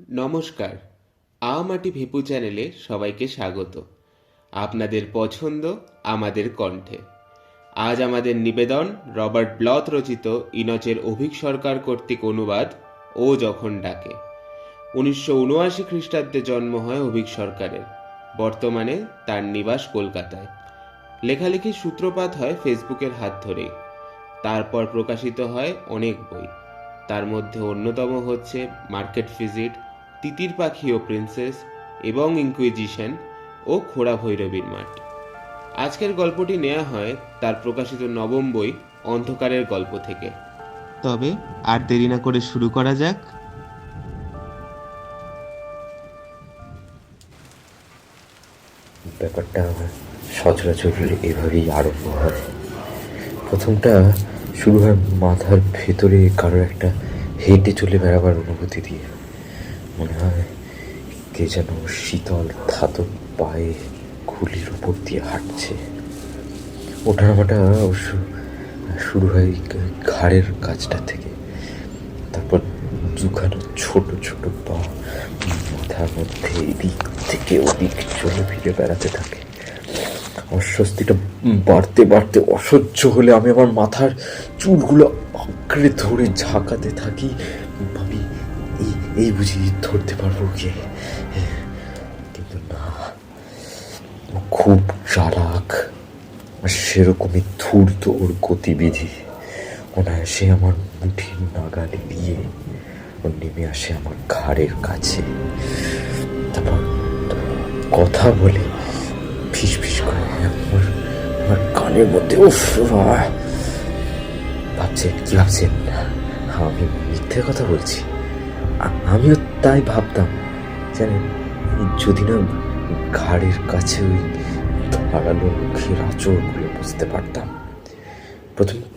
নমস্কার। মাটি ভেপু চ্যানেলে সবাইকে স্বাগত। আপনাদের পছন্দ আমাদের কণ্ঠে। আজ আমাদের নিবেদন রবার্ট ব্লথ রচিত ইনচের অভিক সরকার কর্তৃক অনুবাদ ও যখন ডাকে। 1979 খ্রিস্টাব্দে জন্ম হয় অভিক সরকারের। বর্তমানে তার নিবাস কলকাতায়। লেখালেখির সূত্রপাত হয় ফেসবুকের হাত ধরেই। তারপর প্রকাশিত হয় অনেক বই। তার মধ্যে অন্যতম হচ্ছে মার্কেট ভিজিট, তিতির পাখি ও প্রিন্সেস এবং ইনকুইজিশন ও খোড়া ভৈরবীর মাঠ। আজকের গল্পটি নেওয়া হয় তার প্রকাশিত নবম বই অন্ধকারের গল্প থেকে। তবে আর দেরি না করে শুরু করা যাক। ব্যাপারটা সচরাচর এভাবেই আরম্ভ হয়। প্রথমটা শুরু হয় মাথার ভেতরে কারো একটা হেঁটে চলে বেড়াবার অনুভূতি দিয়ে। মনে হয় কে যেন শীতল ধাতব পায়ে খুলির উপর দিয়ে হাঁটছে। ওঠানামাটা অবশ্য শুরু হয় ঘাড়ের কাছটা থেকে। তারপর দুখানা ছোট ছোট পা মাথার মধ্যে এদিক থেকে ওদিক চলে ফিরে বেড়াতে থাকে। অস্বস্তিটা বাড়তে বাড়তে অসহ্য হলে আমি আমার মাথার চুলগুলো আঁকড়ে ধরে ঝাঁকাতে থাকি। ভাবি এই বুঝি ধরতে পারবো কে, কিন্তু না, খুব চালাক, সেরকমই ধূর্ত ওর গতিবিধি। অনায়াসে আমার মুঠির নাগালে দিয়ে ও নেমে আসে আমার ঘাড়ের কাছে। তারপর কথা বলে ফিস ফিস করে আমার কানের মধ্যে। উফ, ভাবছেন কি ভাবছেন? আমি মিথ্যে কথা বলছি? আমিও তাই ভাবতাম, জানেন, যদি না ঘাড়ের কাছে ওই ধারালো মুখের আঁচড়গুলো বুঝতে পারতাম।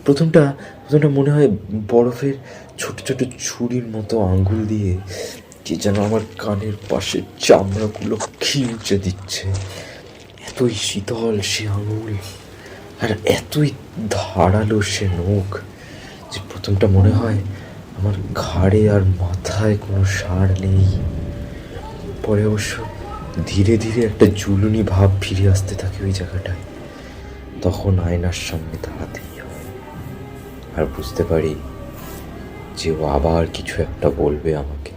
প্রথমটা মনে হয় বরফের ছোট ছোট ছুরির মতো আঙ্গুল দিয়ে কে যেন আমার কানের পাশে চামড়াগুলো খিঁচে দিচ্ছে। এতই শীতল সে আঙুল আর এতই ধারালো সে নখ যে প্রথমটা মনে হয় আমার ঘাড়ে আর মাথায় কোনো সার নেই। পরে অবশ্য ধীরে ধীরে একটা জুলুনি ভাব ফিরে আসতে থাকে ওই জায়গাটায়। তখন আয়নার সামনে দাঁড়াতেই হয় আর বুঝতে পারি যে ও আবার কিছু একটা বলবে আমাকে।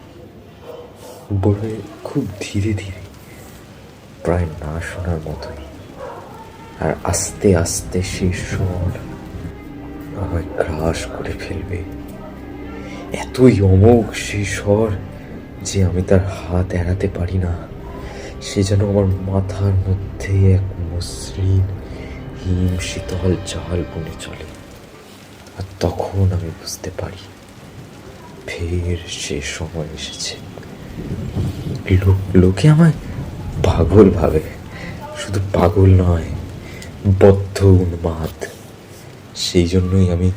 বলবে খুব ধীরে ধীরে, প্রায় না শোনার মতোই। আর আস্তে আস্তে সেই স্বর আমায় গ্রাস করে ফেলবে। এতই অমোঘ সেই স্বর যে আমি তার হাত এড়াতে পারি না। সে যেন আমার মাথার মধ্যে এক মসৃণ হিম শীতল জাল বনে চলে। আর তখন আমি বুঝতে পারি ফের সে সময় এসেছে। লোকে আমায় পাগল ভাবে, শুধু পাগল নয়, বদ্ধ উন্মাদ। সেই জন্যই আমি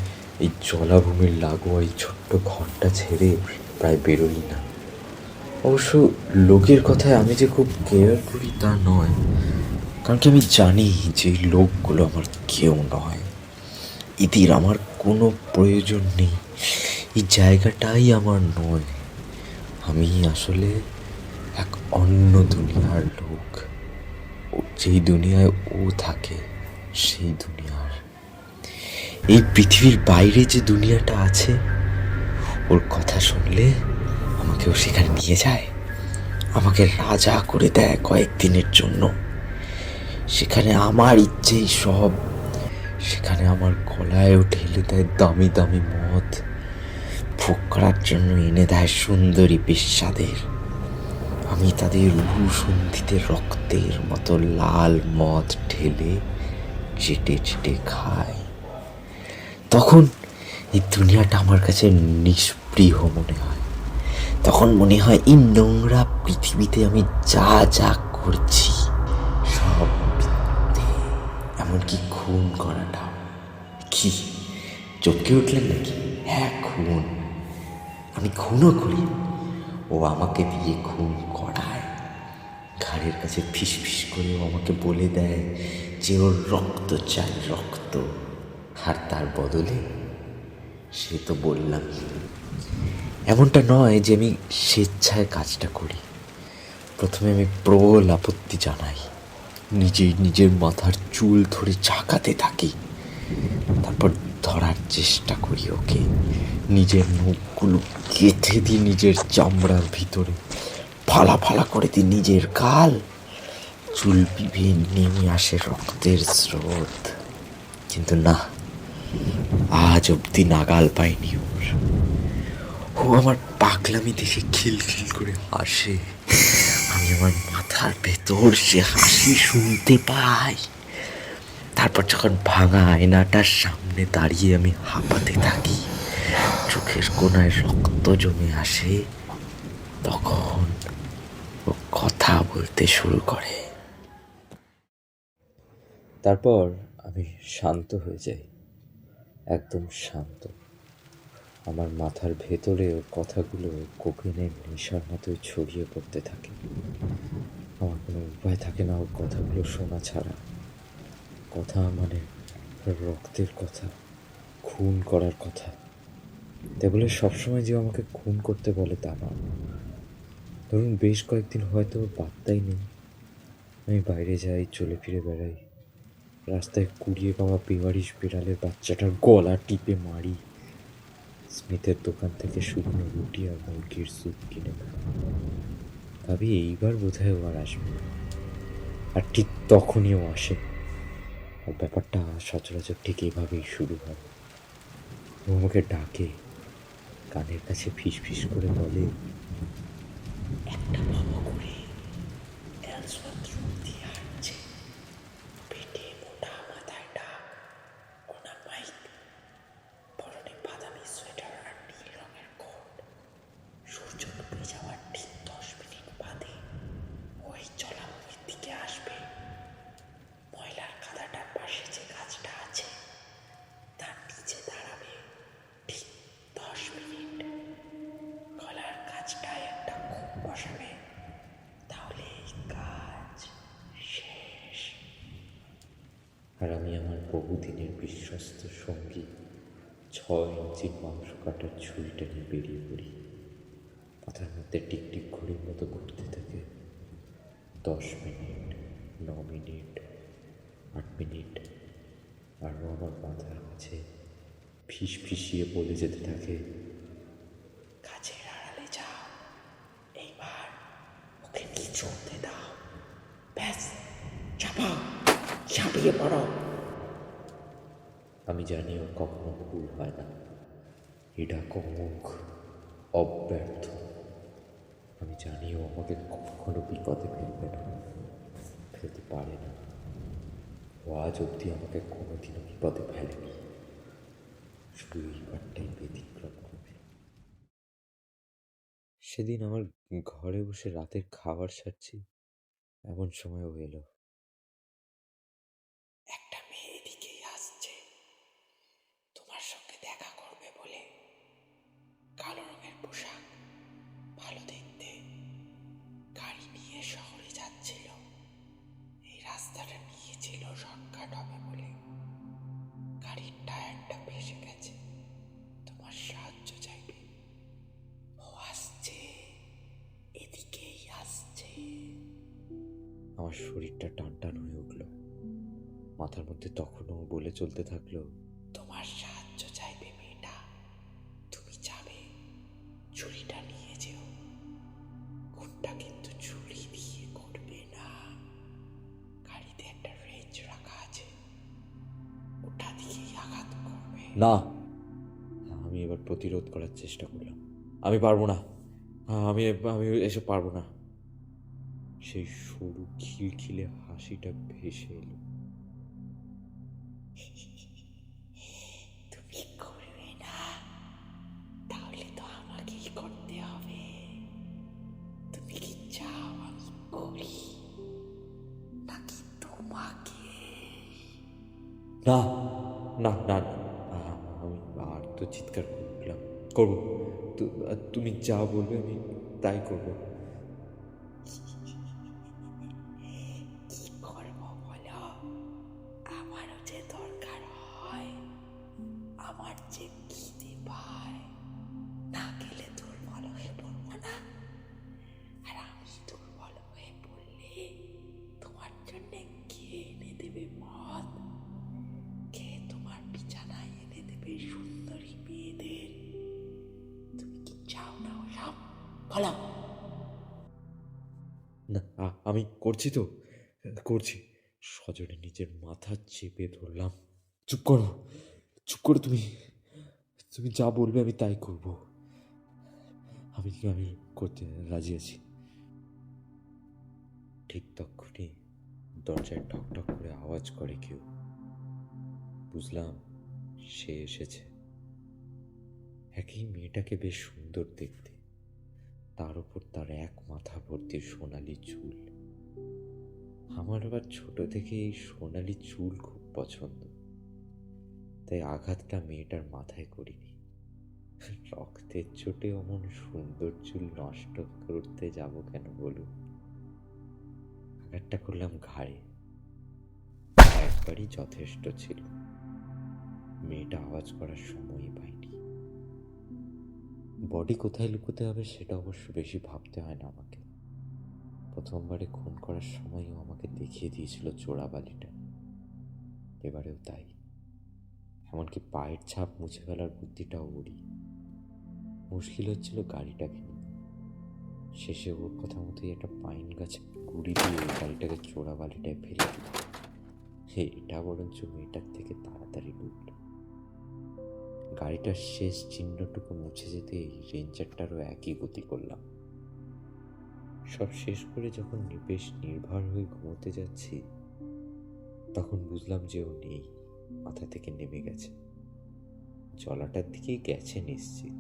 এই জলাভূমির লাগোয়া এই ছোট্ট ঘরটা ছেড়ে প্রায় বেরোই না। অবশ্য লোকের কথায় আমি যে খুব কেয়ার করি তা নয়, কারণ কি আমি জানি যে এই লোকগুলো আমার কেউ নয়, এদের আমার কোনো প্রয়োজন নেই, এই জায়গাটাই আমার নয়। আমি আসলে এক অন্য দুনিয়ার লোক। যেই দুনিয়ায় ও থাকে সেই দুনিয়ার। এই পৃথিবীর বাইরে যে দুনিয়াটা আছে, ওর কথা শুনলে আমাকেও সেখানে নিয়ে যায়, আমাকে রাজা করে দেয় কয়েকদিনের জন্য। সেখানে আমার ইচ্ছেই সব। সেখানে আমার গলায়ও ঢেলে দেয় দামি দামি মদ, ভোগ করার জন্য এনে দেয় সুন্দরী বেশ্যাদের। আমি তাদের রুসন্ধিতে রক্তের মতো লাল মদ ঢেলে চেটে চেটে খাই। তখন এই দুনিয়াটা আমার কাছে নিষ্পৃহ মনে হয়। তখন মনে হয় এই নোংরা পৃথিবীতে আমি যা যা করছি সব মিথ্যে, এমনকি খুন করাটা। কি চমকে উঠলেন নাকি? হ্যাঁ, খুন। আমি খুনও করি, ও আমাকে দিয়ে খুন করায়। ঘাড়ের কাছে ফিস ফিস করে ও আমাকে বলে দেয় যে ওর রক্ত চাই, রক্ত। আর তার বদলে সে তো বললাম এমনটা নয় যে আমি স্বেচ্ছায় কাজটা করি। প্রথমে আমি প্রবল আপত্তি জানাই, নিজের মাথার চুল ধরে ঝাঁকাতে থাকি, তারপর ধরার চেষ্টা করি ওকে, নিজের নখগুলো গেঁথে দিই নিজের চামড়ার ভিতরে, ফালা ফালা করে দিই নিজের গাল, চুল বিভে নেমে আসে রক্তের স্রোত। কিন্তু না, আজ অব্দি নাগাল পাইনি ওর। ও আমার পাগলামি দেখে খিলখিল করে হাসে, আমি আমার মাথার ভেতর সে হাসি শুনতে পাই। তারপর যখন ভাঙা আয়নাটার সামনে দাঁড়িয়ে আমি হাঁপাতে থাকি, চোখের কোণায় রক্ত জমে আসে, তখন ও কথা বলতে শুরু করে। তারপর আমি শান্ত হয়ে যাই, একদম শান্ত। আমার মাথার ভেতরে ওর কথাগুলো কোকেনের নেশার মতোই ছড়িয়ে পড়তে থাকে। আমার কোনো উপায় থাকে না ওর কথাগুলো শোনা ছাড়া। কথা মানে রক্তের কথা, খুন করার কথা। তাই বলে সবসময় যে আমাকে খুন করতে বলে তা না। ধরুন বেশ কয়েকদিন হয়তো ওর পাত্তাই নেই, আমি বাইরে যাই, চলে ফিরে বেড়াই, রাস্তায় কুড়িয়ে পাওয়া বেওয়ারিশ বিড়ালের বাচ্চাটার গলা টিপে মারি, স্মিথের দোকান থেকে শুকনো রুটি আর মুরগির স্যুপ কিনে খাই। ভাবি এইবার বোধহয় ও আর আসবে না। আর ঠিক তখনই ও আসে। আর ব্যাপারটা সচরাচর ঠিক এইভাবেই শুরু হয়। ও আমাকে ডাকে, কানের কাছে ফিস ফিস করে বলে, একটা বাবা করে এলসওয়ার্থ রোড দিয়ে হাঁটছে, পেটে মোটা, মাথায় টাক, ওনার মাইক, পরনে বাদামি সোয়েটার আর নীল রঙের কোট। সূর্য ডুবে যাওয়ার ঠিক 10 মিনিট বাদে ওই জলাভূমির দিকে আসবে। ময়লার কাদাটার পাশে যে গাছটা আছে তার নিচে দাঁড়াবে ঠিক 10 মিনিট। গলার কাছটায় একটা খুব বসাবে, তাহলে এই কাজ শেষ। আর আমি আমার বহুদিনের বিশ্বস্ত সঙ্গী 6 ইঞ্চির মাংস কাটার ছুরিটা নিয়ে বেরিয়ে পড়ি। মাথার মধ্যে টিকটিক ঘড়ির মতো ঘুরতে থাকে। 10 মিনিট, 9 মিনিট, 8 মিনিট, আর ও আমার মাথার কাছে ফিস ফিসিয়ে বলে যেতে থাকে, কাছের আড়ালে যাও, এইবার ওকে নিচু হতে দাও, ব্যাস চাপাও, ঝাঁপিয়ে পড়ো। আমি জানি ওর কখনো ভুল হয় না, এটা মুখ অব্যর্থ। আমি জানি ও আমাকে কখনো বিপদে ফেলবে না, ফেলতে পারে না। ও আজ অবধি আমাকে কোনোদিনও বিপদে ফেলেনি, শুধু এইবারটাই ব্যতিক্রম করবে। সেদিন আমার ঘরে বসে রাতের খাবার সারছি, এমন সময় ও এলো। একটা মেয়ে এদিকেই আসছে, তোমার সঙ্গে দেখা করবে বলে। কালো রঙের পোশাক, ভালো দেখতে, গাড়ি নিয়ে শহরে যাচ্ছিল। এই রাস্তাটা নিয়েছিল শর্টকাট হবে বলে। গাড়ির টায়ারটা ভেসে গেছে, তোমার সাহায্য চাইবে। ও আসছে, এদিকেই আসছে। আমার শরীরটা টানটান হয়ে উঠল। মাথার মধ্যে তখনও বলে চলতে থাকলো, তোমার সাহায্য চাইবে মেয়েটা, তুমি যাবে, ছুরিটা নিয়ে যেও। কোনটা কিন্তু ছুরি দিয়ে করবে না, গাড়িতে একটা রেঞ্জ রাখা আছে, ওটা দিয়েই আঘাত করবে। না, আমি এবার প্রতিরোধ করার চেষ্টা করলাম। আমি পারবো না, আমি আমি এসব পারবো না। সেই সরু খিলখিলে হাসিটা ভেসে এলো। তুমি করবে না, তাহলে তো আমাকেই করতে হবে। তুমি কি চাও আমি করি, নাকি তোমাকে? না না না না, আমি আর তো চিৎকার করলাম, করবো, তুমি যা বলবে আমি তাই করবো। কি করবো বলো, আমারও যে দরকার হয়, আমার যে খিদে পায়, না গেলে তোর খোলো। না, আমি করছি তো, করছি। সজনে নিজের মাথা চেপে ধরলাম। চুপ করো, চুপ করো তুমি। তুমি যা বলবে আমি তাই করব। আমি করতে রাজি আছি। ঠিক তক্ষুনি দরজায় ঠক ঠক করে আওয়াজ করে কেউ। বুঝলাম সে এসেছে। একই মেয়েটাকে বেশ সুন্দর দেখতে, তার উপর তার এক মাথা ভর্তি সোনালি চুল। আমার আবার ছোট থেকে এই সোনালি চুল খুব পছন্দ, তাই আঘাতটা মেয়েটার মাথায় করিনি। রক্তের চোটে অমন সুন্দর চুল নষ্ট করতে যাব কেন বলুন। আঘাতটা করলাম ঘাড়ে, একবারই যথেষ্ট ছিল। মেয়েটা আওয়াজ করার সময়ই পায়নি। বডি কোথায় লুকোতে হবে সেটা অবশ্য বেশি ভাবতে হয় না আমাকে। প্রথমবারে খুন করার সময়ও আমাকে দেখিয়ে দিয়েছিল চোরাবালিটা, এবারেও তাই। এমনকি পায়ের ছাপ মুছে ফেলার বুদ্ধিটাও ওরই। মুশকিল হচ্ছিল গাড়িটাকে নিয়ে। শেষে ওর কথা মতোই একটা পাইন গাছে গুড়ি দিয়ে গাড়িটাকে চোরাবালিটায় ফেলে দিল। এটা বরঞ্চ মেয়েটার থেকে তাড়াতাড়ি ডুবল। গাড়িটার শেষ চিহ্নটুকু মুছে যেতেই রেঞ্জারটারও একই গতি করলাম। সব শেষ করে যখন বেশ নির্ভর হয়ে ঘুমোতে যাচ্ছি, তখন বুঝলাম যে ও নেই, মাথা থেকে নেমে গেছে। জলাটার দিকেই গেছে নিশ্চিত।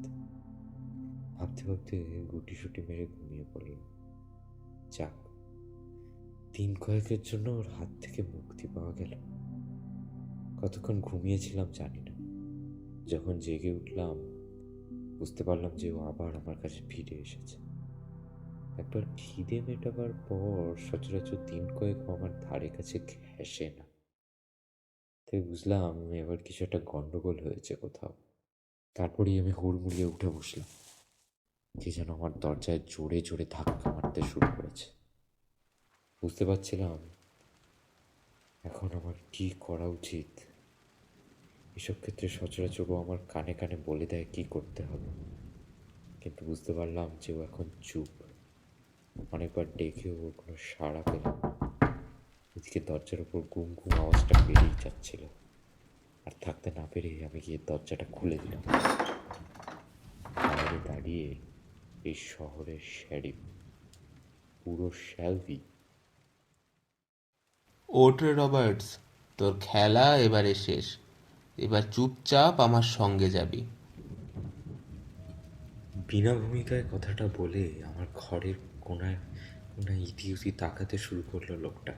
ভাবতে ভাবতে গুটি সুটি মেরে ঘুমিয়ে পড়লাম। যাক, দিন কয়েকের জন্য ওর হাত থেকে মুক্তি পাওয়া গেল। কতক্ষণ ঘুমিয়েছিলাম জানি না। যখন জেগে উঠলাম বুঝতে পারলাম যে ও আবার আমার কাছে ফিরে এসেছে। একবার খিদে মেটাবার পর সচরাচর দিন কয়েক আমার ধারে কাছে ঘেঁষে না। তাই বুঝলাম এবার কিছু একটা গন্ডগোল হয়েছে কোথাও। তারপরেই আমি হুড়মুড়িয়ে উঠে বসলাম। কে যেন আমার দরজায় জোরে জোরে ধাক্কা মারতে শুরু করেছে। বুঝতে পারছিলাম এখন আমার কি করা উচিত। এসব ক্ষেত্রে সচরাচর ও আমার কানে কানে বলে দেয় কি করতে হবে, কিন্তু বুঝতে পারলাম যে ও এখন চুপ। অনেকবার ডেকেও ওর কোনো সাড়া পেলাম না। এদিকে দরজার উপর গুম গুম আওয়াজটা বেড়েই যাচ্ছিল। আর থাকতে না পেরে আমি গিয়ে দরজাটা খুলে দিলাম। বাইরে দাঁড়িয়ে এই শহরের শেরিফ, পুরো শ্যালভি। ওঠ রে রবার্টস, তোর খেলা এবারে শেষ। এবার চুপচাপ আমার সঙ্গে যাবি। বিনা ভূমিকায় কথাটা বলে আমার ঘরের কোনায় কোনায় ইতিউতি তাকাতে শুরু করলো লোকটা।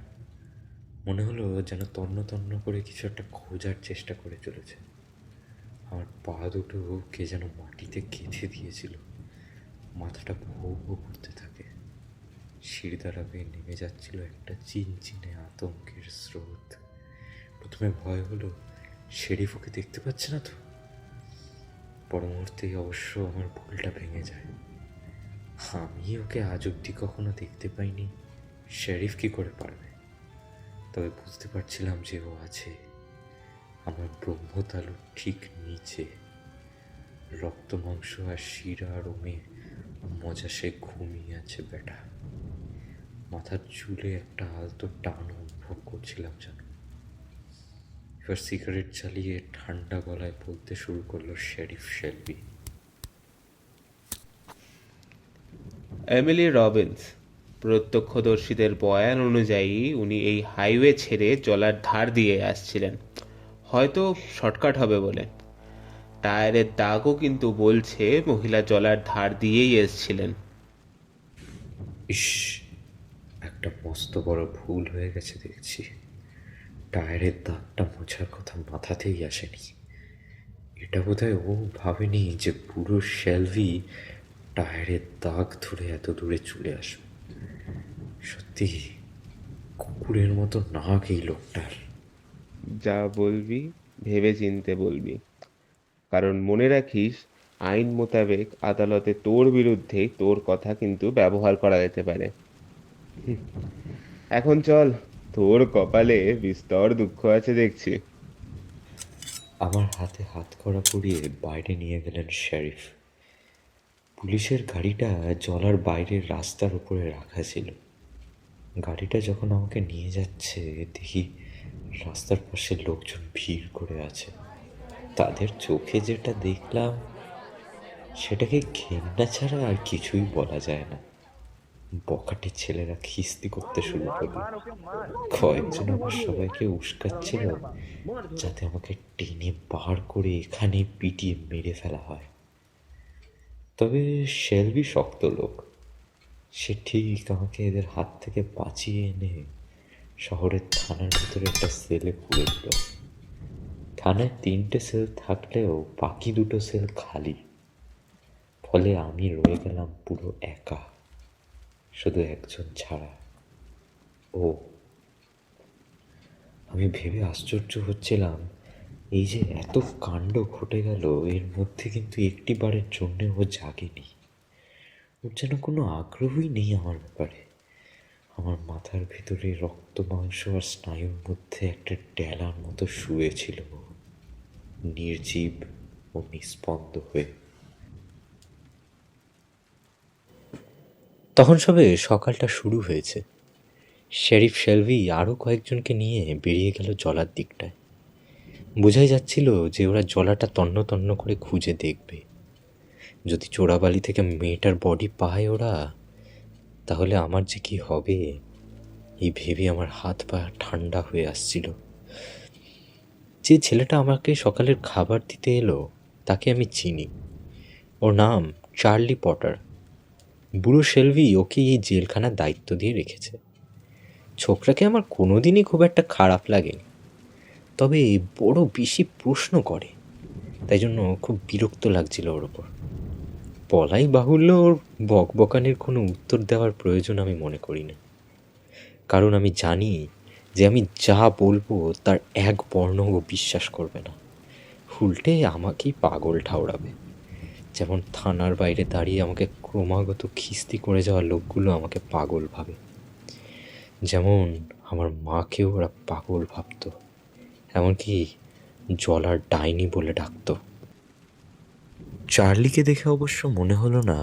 মনে হলো যেন তন্ন তন্ন করে কিছু একটা খোঁজার চেষ্টা করে চলেছে। আমার পা দুটো কে যেন মাটিতে গেঁথে দিয়েছিল। মাথাটা ভৌ ভৌ করতে থাকে। শিরদাঁড়া বেয়ে নেমে যাচ্ছিল একটা চিনচিনে আতঙ্কের স্রোত। প্রথমে ভয় হলো শেরিফ ওকে দেখতে পাচ্ছে না তো। পর মুহূর্তেই অবশ্য আমার ভুলটা ভেঙে যায়। আমি ওকে আজ অব্দি কখনো দেখতে পাইনি, শেরিফ কি করে পারবে? তবে বুঝতে পারছিলাম যে ও আছে আমার ব্রহ্মতালুর ঠিক নিচে। রক্ত মাংস আর শিরা রোমে মজা সে ঘুমিয়ে আছে বেটা। মাথার চুলে একটা আলতো টান অনুভব করছিলাম যেন। এবার সিগারেট চালিয়ে ঠান্ডা গলায় বলতে শুরু করলো শেরিফ শেলবি। এমিলি রবিন্স, প্রত্যক্ষদর্শীদের বয়ান অনুযায়ী উনি এই হাইওয়ে ছেড়ে জলার ধার দিয়ে আসছিলেন, হয়তো শর্টকাট হবে বলে। টায়ারের দাগও কিন্তু বলছে মহিলা জলার ধার দিয়েই এসছিলেন। ইস, একটা মস্ত বড় ভুল হয়ে গেছে দেখছি। টায়ারের দাগটা মোছার কথা মাথাতেই আসেনি। এটা বোধহয় ও ভাবেনি যে পুরো শেলভি টায়ারের দাগ ধরে এত দূরে চলে আসবে। সত্যি কুকুরের মতো নাক এই লোকটার। যা বলবি ভেবে চিনতে বলবি, কারণ মনে রাখিস আইন মোতাবেক আদালতে তোর বিরুদ্ধে তোর কথা কিন্তু ব্যবহার করা যেতে পারে। এখন চল, তোর কপালে বিস্তর দুঃখ আছে দেখছি। আমার হাতে হাত করা পরিয়ে বাইরে নিয়ে গেলেন শেরিফ। পুলিশের গাড়িটা জলার বাইরের রাস্তার উপরে রাখা ছিল। গাড়িটা যখন আমাকে নিয়ে যাচ্ছে দেখি রাস্তার পাশে লোকজন ভিড় করে আছে। তাদের চোখে যেটা দেখলাম সেটাকে ঘেন্না ছাড়া আর কিছুই বলা যায় না। বখাটে ছেলেরা খিস্তি করতে শুরু করলো। কয়েকজন আবার সবাইকে উস্কাচ্ছিল যাতে আমাকে টেনে বার করে এখানে পিটিয়ে মেরে ফেলা হয়। তবে শেলবি শক্ত লোক, সে ঠিক আমাকে এদের হাত থেকে বাঁচিয়ে এনে শহরের থানার ভিতরে একটা সেলে পুরে দিল। থানায় 3টে সেল থাকলেও বাকি 2টো সেল খালি। ফলে আমি রয়ে গেলাম পুরো একা, শুধু একজন ছাড়া, ও। আমি ভেবে আশ্চর্য হচ্ছিলাম, এই যে এত কাণ্ড ঘটে গেল এর মধ্যে কিন্তু একটি বারের জন্য ও জাগেনি। ওর যেন কোনো আগ্রহই নেই আমার ব্যাপারে। আমার মাথার ভিতরে রক্ত মাংস আর স্নায়ুর মধ্যে একটা ডেলার মতো শুয়েছিল, নির্জীব ও নিস্পন্দ হয়ে। তখন সবে সকালটা শুরু হয়েছে। শেরিফ শেলবি আরও কয়েকজনকে নিয়ে বেরিয়ে গেল জলার দিকটায়। বোঝাই যাচ্ছিল যে ওরা জলাটা তন্ন তন্ন করে খুঁজে দেখবে। যদি চোরাবালি থেকে মেয়েটার বডি পায় ওরা, তাহলে আমার যে কি হবে এই ভেবে আমার হাত পা ঠান্ডা হয়ে আসছিল। যে ছেলেটা আমাকে সকালের খাবার দিতে এলো তাকে আমি চিনি। ওর নাম চার্লি পটার। বুড়ো শেলভি ওকে এই জেলখানার দায়িত্ব দিয়ে রেখেছে। ছোকরাকে আমার কোনোদিনই খুব একটা খারাপ লাগেনি, তবে বড় বেশি প্রশ্ন করে, তাই জন্য খুব বিরক্ত লাগছিল ওর ওপর। বলাই বাহুল্য, ওর বকবকানির কোনো উত্তর দেওয়ার প্রয়োজন আমি মনে করি না, কারণ আমি জানি যে আমি যা বলবো তার এক বর্ণ ও বিশ্বাস করবে না, উল্টে আমাকেই পাগল ঠাউরাবে। যেমন থানার বাইরে দাঁড়িয়ে আমাকে ক্রমাগত খিস্তি করে যাওয়া লোকগুলো আমাকে পাগল ভাবে, যেমন আমার মাকেও ওরা পাগল ভাবত, এমনকি জলার ডাইনি বলে ডাকত। চার্লিকে দেখে অবশ্য মনে হলো না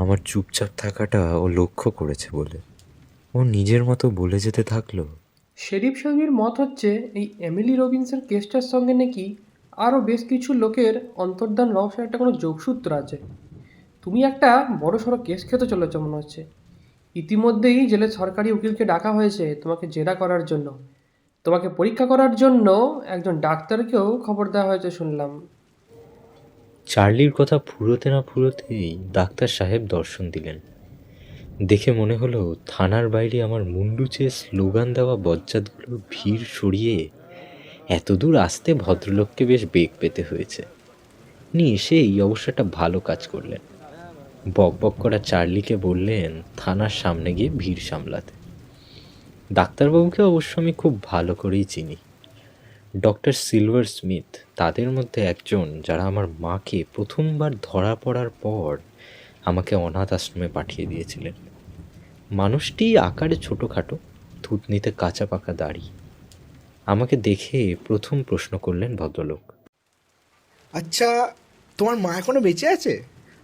আমার চুপচাপ থাকাটা ও লক্ষ্য করেছে বলে। ও নিজের মতো বলে যেতে থাকলো, শেরিফ সাহেবের মত হচ্ছে এই এমিলি রবিনসের কেসটার সঙ্গে নাকি আরও বেশ কিছু লোকের অন্তর্ধান রহস্যের একটা কোনো যোগসূত্র আছে। তুমি একটা বড় সড়ো কেস খেতে চলেছ মনে হচ্ছে। ইতিমধ্যেই জেলের সরকারি উকিলকে ডাকা হয়েছে তোমাকে জেরা করার জন্য। তোমাকে পরীক্ষা করার জন্য একজন ডাক্তারকেও খবর দেওয়া হয়েছে শুনলাম। চার্লির কথা ফুরোতে না ফুরোতেই ডাক্তার সাহেব দর্শন দিলেন। দেখে মনে হলো থানার বাইরে আমার মুন্ডু চেয়ে স্লোগান দেওয়া বজ্জাতগুলো ভিড় সরিয়ে এতদূর আসতে ভদ্রলোককে বেশ বেগ পেতে হয়েছে। সেই অবশ্য একটা ভালো কাজ করলেন। বক বক করা চার্লিকে বললেন থানার সামনে গিয়ে ভিড় সামলাতে। ডাক্তারবাবুকে অবশ্য আমি খুব ভালো করেই চিনি। ডক্টর সিলভার স্মিথ তাদের মধ্যে একজন, যারা আমার মাকে প্রথমবার ধরা পড়ার পর আমাকে অনাথ আশ্রমে পাঠিয়ে দিয়েছিলেন। মানুষটি আকারে ছোটোখাটো, থুতনিতে কাঁচা পাকা দাড়ি। আমাকে দেখে প্রথম প্রশ্ন করলেন ভদ্রলোক, আচ্ছা, তোমার মা এখনো বেঁচে আছে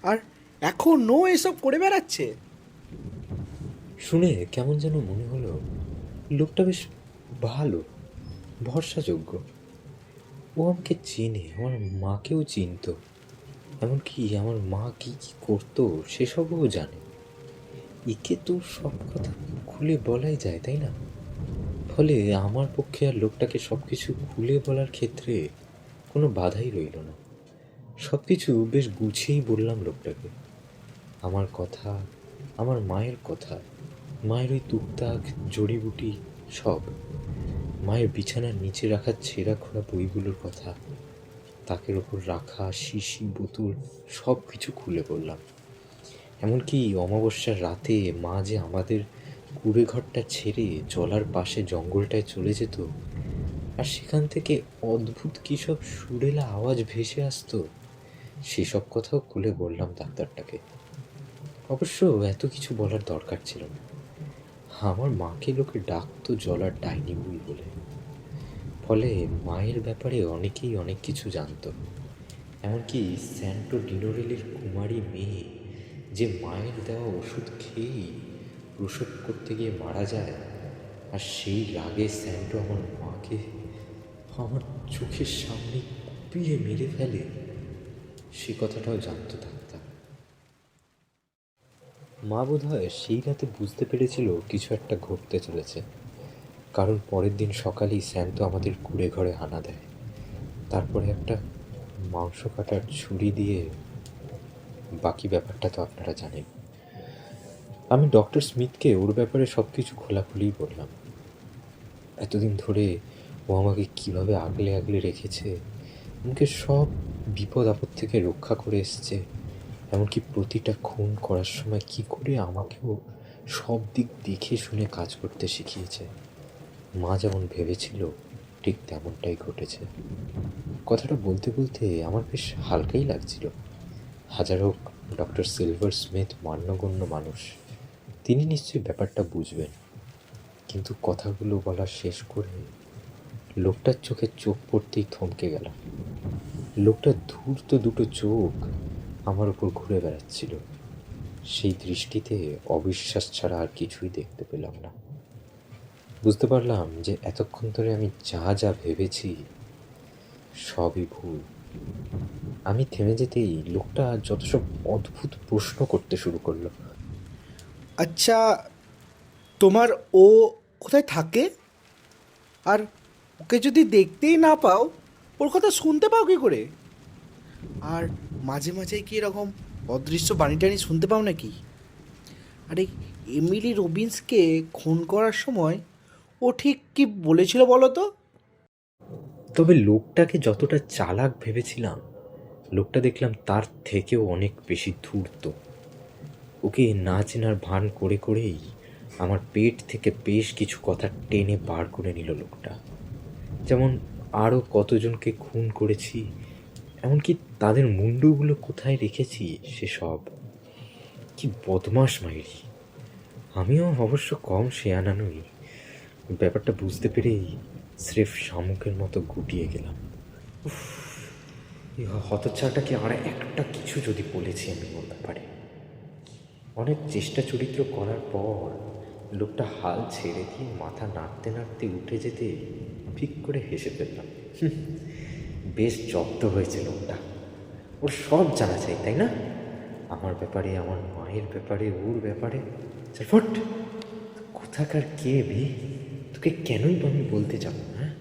আর এখনও এসব করে বেড়াচ্ছে? শুনে কেমন যেন মনে হলো লোকটা বেশ ভালো, ভরসাযোগ্য। ও আমাকে চেনে, আমার মাকেও চিনত, এমনকি আমার মা কী কী করতো সেসবও জানে। একে তো সব কথা খুলে বলাই যায়, তাই না? ফলে আমার পক্ষে আর লোকটাকে সব কিছু খুলে বলার ক্ষেত্রে কোনো বাধাই রইল না। সব কিছু বেশ গুছিয়েই বললাম লোকটাকে। আমার কথা, আমার মায়ের কথা, মায়ের ওই টুকটাক জড়িবুটি সব, মায়ের বিছানার নিচে রাখা ছেঁড়া খোলা বইগুলোর কথা, তাকের ওপর রাখা শিশি বোতল, সব কিছু খুলে বললাম। এমনকি অমাবস্যার রাতে মা যে আমাদের কুঁড়ে ঘরটা ছেড়ে জলার পাশে জঙ্গলটায় চলে যেত, আর সেখান থেকে অদ্ভুত কী সব সুরেলা আওয়াজ ভেসে আসতো, সেসব কথাও খুলে বললাম ডাক্তারটাকে। অবশ্য এত কিছু বলার দরকার ছিল না। আমার মাকে লোকে ডাকতো জলার ডাইনি বুড়ি বলে। ফলে মায়ের ব্যাপারে অনেকেই অনেক কিছু জানতো। এমনকি স্যান্টো ডিনোরেলির কুমারী মেয়ে যে মায়ের দেওয়া ওষুধ খেয়েই প্রসব করতে গিয়ে মারা যায়, আর সেই রাগে স্যান্টো আমার মাকে আমার চোখের সামনে কুপিয়ে মেরে ফেলে, সে কথাটাও জানতো ডাক্তার। মা বোধহয় সেই রাতে বুঝতে পেরেছিল কিছু একটা ঘটতে চলেছে, কারণ পরের দিন সকালেই স্যান্টো আমাদের কুঁড়ে ঘরে হানা দেয়। তারপরে একটা মাংস কাটার ছুরি দিয়ে, বাকি ব্যাপারটা তো আপনারা জানেন। আমি ডক্টর স্মিথকে ওর ব্যাপারে সব কিছু খোলাখুলিই বললাম। এতদিন ধরে ও আমাকে কীভাবে আগলে আগলে রেখেছে, আমাকে সব বিপদ আপদ থেকে রক্ষা করে এসছে, এমনকি প্রতিটা খুন করার সময় কি করে আমাকেও সব দিক দেখে শুনে কাজ করতে শিখিয়েছে। মা যেমন ভেবেছিল ঠিক তেমনটাই ঘটেছে। কথাটা বলতে বলতে আমার বেশ হালকাই লাগছিল। হাজার হোক ডক্টর সিলভার স্মিথ মান্যগণ্য মানুষ, তিনি নিশ্চয়ই ব্যাপারটা বুঝবেন। কিন্তু কথাগুলো বলা শেষ করে লোকটার চোখে চোখ পড়তেই থমকে গেল। লোকটার ধূর্ত দুটো চোখ আমার উপর ঘুরে বেড়াচ্ছিল। সেই দৃষ্টিতে অবিশ্বাস ছাড়া আর কিছুই দেখতে পেলাম না। বুঝতে পারলাম যে এতক্ষণ ধরে আমি যা যা ভেবেছি সবই ভুল। আমি থেমে যেতেই লোকটা যত সব অদ্ভুত প্রশ্ন করতে শুরু করলো। আচ্ছা, তোমার ও কোথায় থাকে? আর ওকে যদি দেখতেই না পাও, ওর কথা শুনতে পাও কী করে? আর মাঝে মাঝে কি এরকম অদৃশ্য বাণী টাণী শুনতে পাও নাকি? আরে, এমিলি রবিন্সকে খুন করার সময় ও ঠিক কি বলেছিল বলো তো? তবে লোকটাকে যতটা চালাক ভেবেছিলাম, লোকটা দেখলাম তার থেকেও অনেক বেশি ধূর্ত। ওকে না চেনার ভান করে করেই আমার পেট থেকে বেশ কিছু কথা টেনে বার করে নিল লোকটা। যেমন আরও কতজনকে খুন করেছি, এমনকি তাদের মুন্ডুগুলো কোথায় রেখেছি সেসব। কি বদমাস মাইরি! আমিও অবশ্য কম শেয়ানা নই। ব্যাপারটা বুঝতে পেরেই স্রেফ শামুকের মতো গুটিয়ে গেলাম। উফ, এই হতচ্ছাটাকে আর একটা কিছু যদি বলেছি আমি ওর ব্যাপারে। অনেক চেষ্টা চরিত্র করার পর লোকটা হাল ছেড়ে দিয়ে মাথা নাড়তে নাড়তে উঠে যেতে ঠিক করে হেসে ফেললাম। বেশ জব্দ হয়েছে লোকটা। ওর সব জানা চাই, তাই না? আমার ব্যাপারে, আমার মায়ের ব্যাপারে, ওর ব্যাপারে। ফট, কোথাকার কে বে? তোকে কেনই বা আমি বলতে যাব? হ্যাঁ,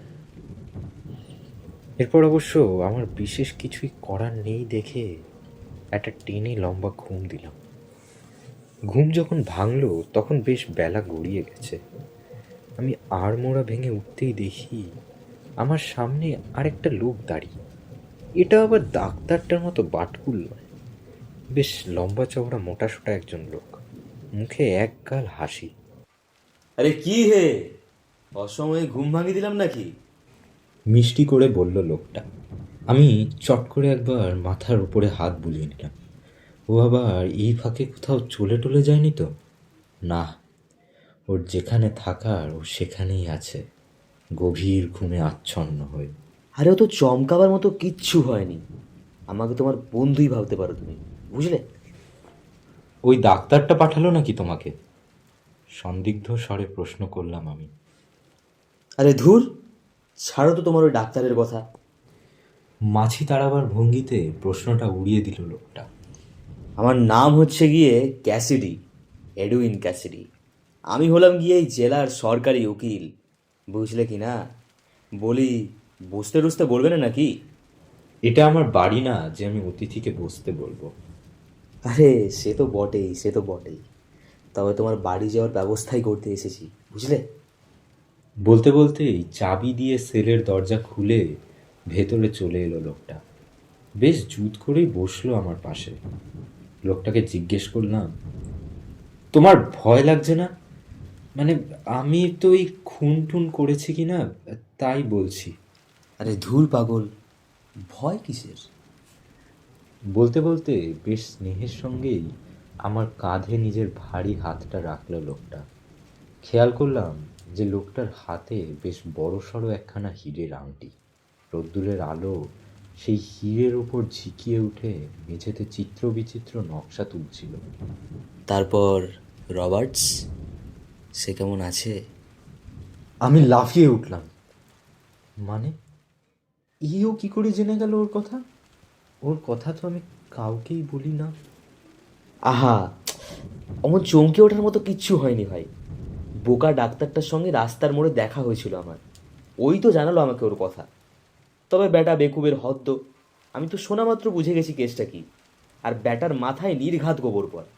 এরপর অবশ্য আমার বিশেষ কিছুই করার নেই দেখে একটা টেনে লম্বা ঘুম দিলাম। ঘুম যখন ভাঙলো তখন বেশ বেলা গড়িয়ে গেছে। আমি আড়মোড়া ভেঙে উঠতেই দেখি আমার সামনে আরেকটা লোক দাঁড়িয়ে। এটা আবার ডাক্তারটার মতো বাটকুল নয়, বেশ লম্বা চওড়া মোটাসোটা একজন লোক, মুখে একগাল হাসি। আরে কি হে, অসময়ে ঘুম ভাঙিয়ে দিলাম নাকি? মিষ্টি করে বলল লোকটা। আমি চট করে একবার মাথার উপরে হাত বুলিয়ে নিলাম। ও আবার এই ফাঁকে কোথাও চলে টলে যায়নি তো? না, ওর যেখানে থাকার ও সেখানেই আছে, গভীর ঘুমে আচ্ছন্ন হয়ে। আরে ও তো চমকাবার মতো কিচ্ছু হয়নি। আমাকে তোমার বন্ধুই ভাবতে পারো তুমি, বুঝলে? ওই ডাক্তারটা পাঠালো নাকি তোমাকে? সন্দিগ্ধ স্বরে প্রশ্ন করলাম আমি। আরে ধুর, ছাড়ো তো তোমার ওই ডাক্তারের কথা। মাছি তাড়াবার ভঙ্গিতে প্রশ্নটা উড়িয়ে দিল লোকটা। আমার নাম হচ্ছে গিয়ে ক্যাসিডি, এডুইন ক্যাসিডি। আমি হলাম গিয়ে এই জেলার সরকারি উকিল, বুঝলে কি না? বলি, বসতে টসতে বলবে না নাকি? এটা আমার বাড়ি না যে আমি অতিথিকে বসতে বলবো। আরে সে তো বটেই, সে তো বটেই। তবে তোমার বাড়ি যাওয়ার ব্যবস্থাই করতে এসেছি, বুঝলে? বলতে বলতেই চাবি দিয়ে সেলের দরজা খুলে ভেতরে চলে এলো লোকটা। বেশ জুত করেই বসলো আমার পাশে। লোকটাকে জিজ্ঞেস করলাম, তোমার ভয় লাগছে না? মানে আমি তো এই খুন টুন করেছি কি না তাই বলছি। আরে ধুর পাগল, ভয় কিসের? বলতে বলতে বেশ স্নেহের সঙ্গেই আমার কাঁধে নিজের ভারী হাতটা রাখলো লোকটা। খেয়াল করলাম যে লোকটার হাতে বেশ বড়সড় একখানা হীরের আংটি। রোদ্দুরের আলো সেই হিরের ওপর ঝিকিয়ে উঠে মেঝেতে চিত্র বিচিত্র নকশা তুলছিল। তারপর রবার্টস, সে কেমন আছে? আমি লাফিয়ে উঠলাম। মানে এও কি করে জেনে গেল ওর কথা? ওর কথা তো আমি কাউকেই বলি না। আহা, অমন চমকে ওঠার মতো কিচ্ছু হয়নি ভাই। বোকা ডাক্তারটার সঙ্গে রাস্তার মোড়ে দেখা হয়েছিল আমার, ওই তো জানালো আমাকে ওর কথা। তবে ব্যাটা বেকুবের হদ্দ, আমি তো শোনা মাত্র বুঝে গেছি কেসটা কি। আর ব্যাটার মাথায় নির্ঘাত গোবর পড়,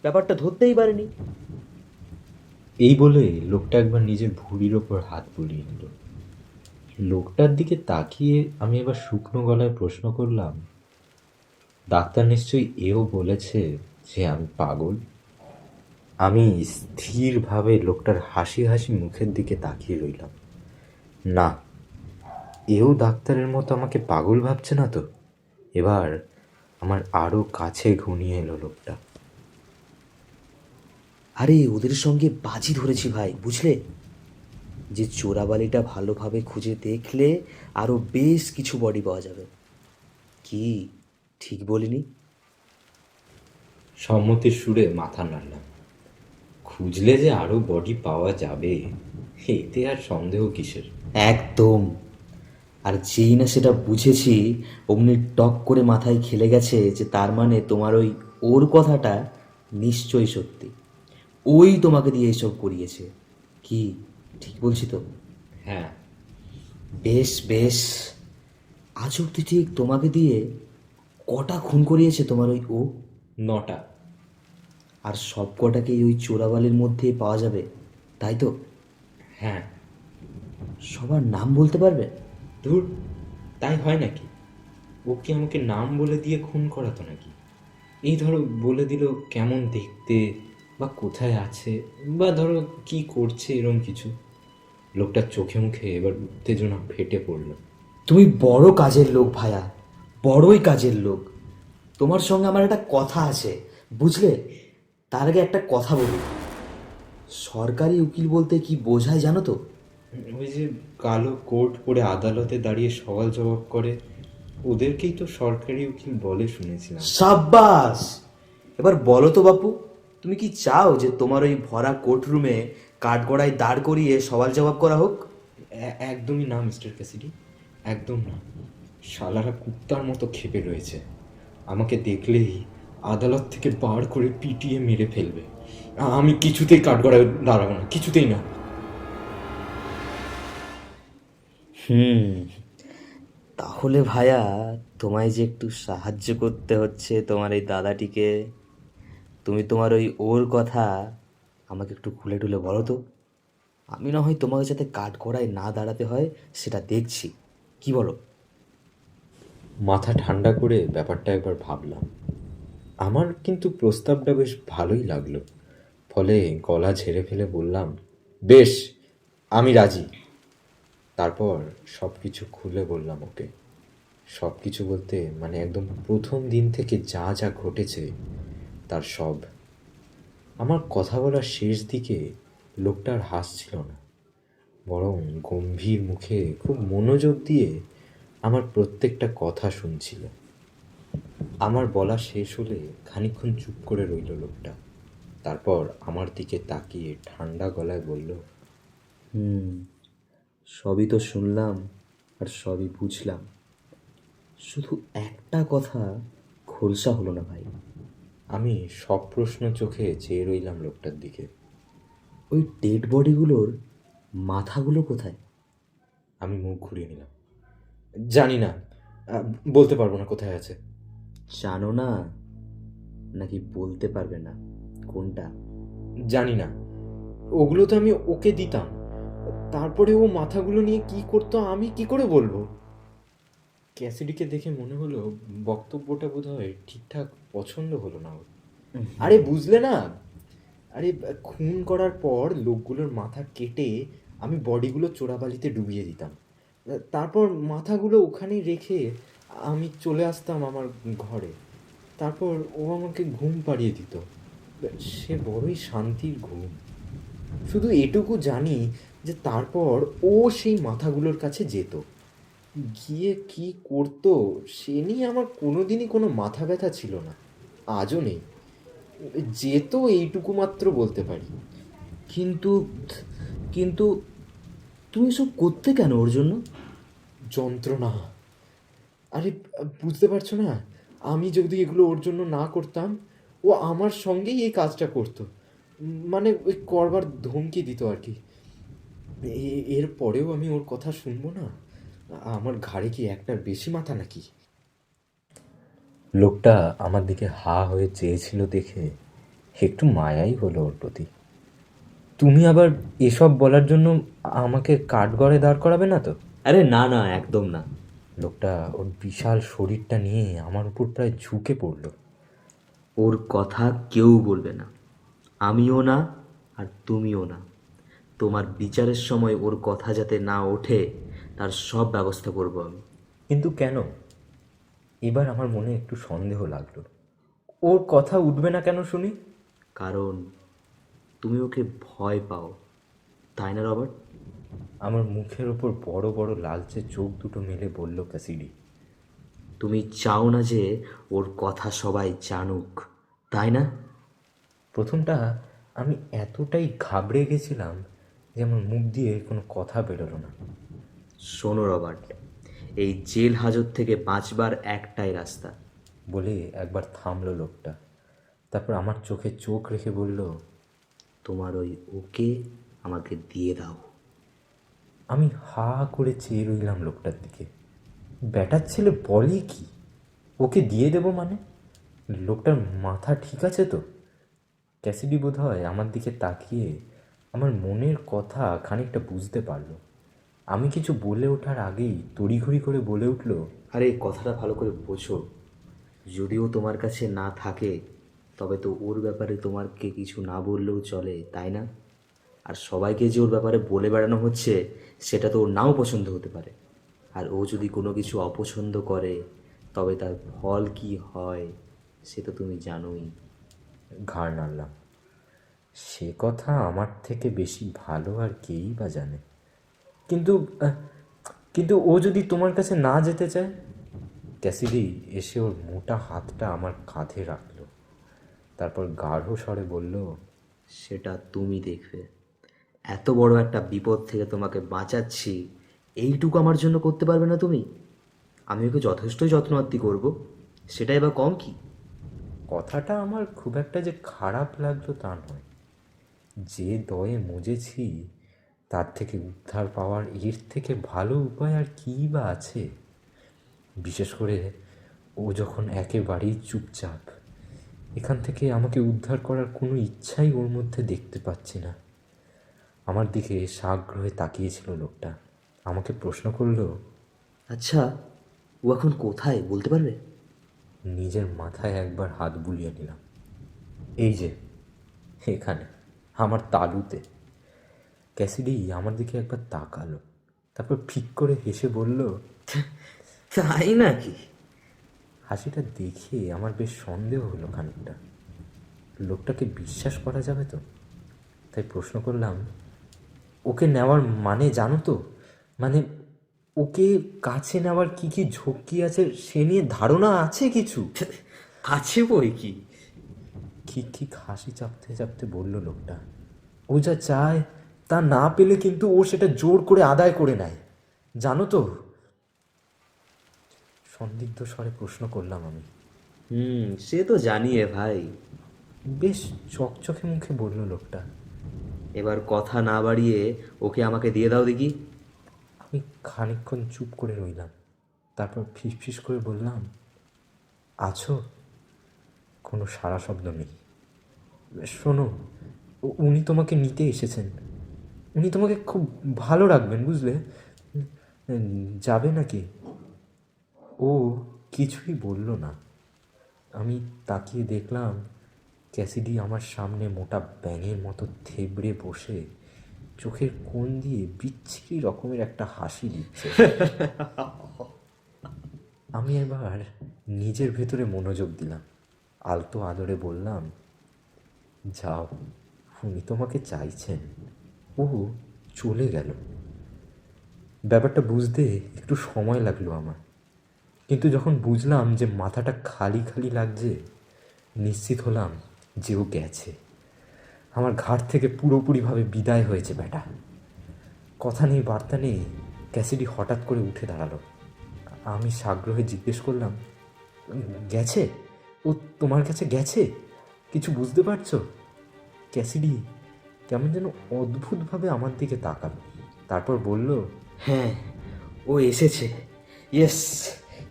ব্যাপারটা ধরতেই পারেনি। এই বলে লোকটা একবার নিজের ভুঁড়ির ওপর হাত বুলিয়ে নিল। লোকটার দিকে তাকিয়ে আমি এবার শুকনো গলায় প্রশ্ন করলাম, ডাক্তার নিশ্চয়ই এও বলেছে যে আমি পাগল? আমি স্থিরভাবে লোকটার হাসি হাসি মুখের দিকে তাকিয়ে রইলাম। না, এও ডাক্তারের মতো আমাকে পাগল ভাবছে না তো? এবার আমার আরও কাছে ঘনিয়ে এলো লোকটা। আরে ওদের সঙ্গে বাজি ধরেছি ভাই, বুঝলে? যে চোরাবালিটা ভালোভাবে খুঁজে দেখলে আরও বেশ কিছু বডি পাওয়া যাবে। কি ঠিক বলিনি? সম্মতির সুরে মাথা নাড়লাম। খুঁজলে যে আরও বডি পাওয়া যাবে এতে আর সন্দেহ কিসের? একদম। আর যেই না সেটা বুঝেছি, অমনি টক করে মাথায় খেলে গেছে যে তার মানে তোমার ওর কথাটা নিশ্চয়ই সত্যি। ওই তোমাকে দিয়ে এসব করিয়েছে। কি ঠিক বলছি তো? হ্যাঁ। বেশ বেশ। আজ অব্দি ঠিক তোমাকে দিয়ে কটা খুন করিয়েছে তোমার ও? 9টা। আর সব কটাকেই ওই চোরাবালির মধ্যেই পাওয়া যাবে, তাই তো? হ্যাঁ। সবার নাম বলতে পারবে? ধুর, তাই হয় নাকি? ও কি আমাকে নাম বলে দিয়ে খুন করাতো নাকি? এই ধরো বলে দিল কেমন দেখতে বা কোথায় আছে বা ধরো কি করছে, এরম কিছু। লোকটার চোখে মুখে এবার উত্তেজনা ফেটে পড়ল। তুমি বড় কাজের লোক ভায়া, বড়ই কাজের লোক। তোমার সঙ্গে আমার একটা কথা আছে, বুঝলে? তার আগে একটা কথা বলি। সরকারি উকিল বলতে কি বোঝায় জানো তো? ওই যে কালো কোট পরে আদালতে দাঁড়িয়ে সওয়াল জবাব করে, ওদেরকেই তো সরকারি উকিল বলে শুনেছিলাম। সাব্বাস! এবার বলো তো বাপু, তুমি কি চাও যে তোমার ওই ভরা কোর্টরুমে কাঠগড়ায় দাঁড় করিয়ে সওয়াল জবাব করা হোক? একদমই না মিস্টার ক্যাসিডি, একদম না। শালারা কুত্তার মতো ক্ষেপে রয়েছে। আমাকে দেখলেই আদালত থেকে বার করে পিটিয়ে মেরে ফেলবে। আমি কিছুতেই কাঠগড়ায় দাঁড়াবো না, কিছুতেই না। তাহলে ভায়া, তোমায় যে একটু সাহায্য করতে হচ্ছে তোমার এই দাদাটিকে। তুমি তোমার ওর কথা আমাকে একটু খুলে টুলে বলো তো। আমি না হয় তোমাকে যাতে কাঠগড়ায় না দাঁড়াতে হয় সেটা দেখছি, কি বলো? মাথা ঠান্ডা করে ব্যাপারটা একবার ভাবলাম। আমার কিন্তু প্রস্তাবটা বেশ ভালোই লাগলো। ফলে গলা ঝেড়ে ফেলে বললাম, বেশ, আমি রাজি। তারপর সব কিছু খুলে বললাম ওকে। সব কিছু বলতে মানে একদম প্রথম দিন থেকে যা যা ঘটেছে তার সব। আমার কথা বলার শেষ দিকে লোকটা আর হাসছিল না, বরং গম্ভীর মুখে খুব মনোযোগ দিয়ে আমার প্রত্যেকটা কথা শুনছিল। আমার বলা শেষ হলে খানিকক্ষণ চুপ করে রইল লোকটা। তারপর আমার দিকে তাকিয়ে ঠান্ডা গলায় বলল, সবই তো শুনলাম আর সবই বুঝলাম, শুধু একটা কথা খোলসা হলো না ভাই। আমি সব প্রশ্ন চোখে চেয়ে রইলাম লোকটার দিকে। ওই ডেড বডিগুলোর মাথাগুলো কোথায়? আমি মুখ ঘুরিয়ে নিলাম। জানি না, বলতে পারবো না কোথায় আছে। জানো না নাকি বলতে পারবে না? কোনটা? জানি না, ওগুলো তো আমি ওকে দিতাম। তারপরে ও মাথাগুলো নিয়ে কি করতো আমি কি করে বলবো? ক্যাসিডিকে দেখে মনে হলো বক্তব্যটা বোধহয় ঠিকঠাক পছন্দ হলো না ওর। আরে বুঝলে না, আরে খুন করার পর লোকগুলোর মাথা কেটে আমি বডিগুলো চোরাবালিতে ডুবিয়ে দিতাম। তারপর মাথাগুলো ওখানেই রেখে আমি চলে আসতাম আমার ঘরে। তারপর ও আমাকে ঘুম পাড়িয়ে দিত। সে বড়ই শান্তির ঘুম। শুধু এটুকু জানি যে তারপর ও সেই মাথাগুলোর কাছে যেত, গিয়ে কি করতো সে নিয়ে আমার কোনোদিনই কোনো মাথা ব্যথা ছিল না, আজও নেই। যেত এইটুকু মাত্র বলতে পারি। কিন্তু কিন্তু তুমি সব করতে কেন ওর জন্য? যন্ত্রণা। আরে বুঝতে পারছো না, আমি যদি এগুলো ওর জন্য না করতাম, ও আমার সঙ্গেই এই কাজটা করতো। মানে ওই করবার ধমকি দিত আর কি। এর পরেও আমি ওর কথা শুনবো না? আমার ঘাড়ে কি একটার বেশি মাথা নাকি? লোকটা আমার দিকে হা হয়ে চেয়েছিল দেখে একটু মায়াই হলো ওর প্রতি। তুমি আবার এসব বলার জন্য আমাকে কাঠগড়ায় দাঁড় করাবে না তো? আরে না না, একদম না। লোকটা ওর বিশাল শরীরটা নিয়ে আমার উপর প্রায় ঝুঁকে পড়লো। ওর কথা কেউ বলবে না, আমিও না, আর তুমিও না। তোমার বিচারের সময় ওর কথা যাতে না ওঠে তার সব ব্যবস্থা করব আমি। কিন্তু কেন? এবার আমার মনে একটু সন্দেহ লাগলো। ওর কথা উঠবে না কেন শুনি? কারণ তুমি ওকে ভয় পাও, তাই না রবার্ট? আমার মুখের ওপর বড় বড় লালচে চোখ দুটো মেলে বলল ক্যাসিডি। তুমি চাও না যে ওর কথা সবাই জানুক, তাই না? প্রথমটা আমি এতটাই ঘাবড়ে গেছিলাম যে আমার মুখ দিয়ে কোনো কথা বেরোলো না। শোনো রবার্ট, এই জেল হাজত থেকে বাঁচবার একটাই রাস্তা। বলে একবার থামলো লোকটা, তারপর আমার চোখে চোখ রেখে বলল, তোমার ওই ওকে আমাকে দিয়ে দাও। আমি হা করে চেয়ে রইলাম লোকটার দিকে। ব্যাটার ছেলে বলে কি? ওকে দিয়ে দেবো মানে? লোকটার মাথা ঠিক আছে তো? ক্যাসিডি বোধহয় আমার দিকে তাকিয়ে আমার মনের কথা খানিকটা বুঝতে পারলো। আমি কিছু বলে ওঠার আগেই তড়িঘড়ি করে বলে উঠল, আরে কথাটা ভালো করে বোঝো। যদিও তোমার কাছে না থাকে, তবে তো ওর ব্যাপারে তোমাকে কিছু না বললেও চলে, তাই না? আর সবাইকে যে ওর ব্যাপারে বলে বেড়ানো হচ্ছে সেটা তো ওর নাও পছন্দ হতে পারে। আর ও যদি কোনো কিছু অপছন্দ করে তবে তার ফল কি হয় সে তো তুমি জানোই। ঘাড় নাড়লাম। সে কথা আমার থেকে বেশি ভালো আর কেই বা জানে। কিন্তু কিন্তু ও যদি তোমার কাছে না যেতে চায়? ক্যাসিডি এসে ওর মোটা হাতটা আমার কাঁধে রাখলো, তারপর গাঢ় স্বরে বলল, সেটা তুমি দেখবে। এত বড় একটা বিপদ থেকে তোমাকে বাঁচাচ্ছি, এইটুকু আমার জন্য করতে পারবে না তুমি? আমি ওকে যথেষ্টই যত্নআত্তি করব, সেটাই বা কম কি? কথাটা আমার খুব একটা যে খারাপ লাগলো তা নয়। যে দয়ে মজেছি তার থেকে উদ্ধার পাওয়ার এর থেকে ভালো উপায় আর কী বা আছে? বিশেষ করে ও যখন একেবারেই চুপচাপ। এখান থেকে আমাকে উদ্ধার করার কোনো ইচ্ছাই ওর মধ্যে দেখতে পাচ্ছি না। আমার দিকে সাগ্রহে তাকিয়েছিল লোকটা। আমাকে প্রশ্ন করলো, আচ্ছা, ও এখন কোথায় বলতে পারবে? নিজের মাথায় একবার হাত বুলিয়ে নিলাম। এই যে এখানে, আমার তালুতে। ক্যাসিডি আমার দিকে একবার তাকালো, তারপর ফিক করে হেসে বলল, তাই নাকি? হাসিটা দেখে আমার বেশ সন্দেহ হলো খানিকটা। লোকটাকে বিশ্বাস করা যাবে তো? তাই প্রশ্ন করলাম, ওকে নেওয়ার মানে জানো তো? মানে ওকে কাছে নেওয়ার কি কি ঝক্কি আছে সে নিয়ে ধারণা আছে কিছু? আছে বই কি। ঠিক ঠিক হাসি চাপতে চাপতে বলল লোকটা, ও যা চায় তা না পেলে কিন্তু ও সেটা জোর করে আদায় করে নেয়, জানো তো? সন্দিগ্ধ স্বরে প্রশ্ন করলাম আমি। সে তো জানি এ ভাই। বেশ চকচকে মুখে বলল লোকটা। এবার কথা না বাড়িয়ে ওকে আমাকে দিয়ে দাও দেখি। আমি খানিকক্ষণ চুপ করে রইলাম, তারপর ফিসফিস করে বললাম, আছো? কোনো সাড়া শব্দ নেই। শোনো, উনি তোমাকে নিতে এসেছেন। উনি তোমাকে খুব ভালো রাখবেন, বুঝলে? যাবে নাকি? ও কিছুই বলল না। আমি তাকিয়ে দেখলাম ক্যাসিডি আমার সামনে মোটা ব্যাঙের মতো থেবড়ে বসে চোখের কোণ দিয়ে বিচ্ছিরি রকমের একটা হাসি দিচ্ছে। আমি এবার নিজের ভেতরে মনোযোগ দিলাম। আলতো আদরে বললাম, যাও, উনি তোমাকে চাইছেন। ও চলে গেল। ব্যাপারটা বুঝতে একটু সময় লাগলো আমার, কিন্তু যখন বুঝলাম যে মাথাটা খালি খালি লাগছে, নিশ্চিত হলাম যে ও গেছে। আমার ঘাট থেকে পুরোপুরিভাবে বিদায় হয়েছে ব্যাটা। কথা নেই বার্তা নেই, ক্যাসিডি হঠাৎ করে উঠে দাঁড়ালো। আমি সাগ্রহে জিজ্ঞেস করলাম, গেছে? ও তোমার কাছে গেছে? কিছু বুঝতে পারছো? ক্যাসিডি কেমন যেন অদ্ভুতভাবে আমার দিকে তাকালো, তারপর বলল, হ্যাঁ, ও এসেছে। ইয়েস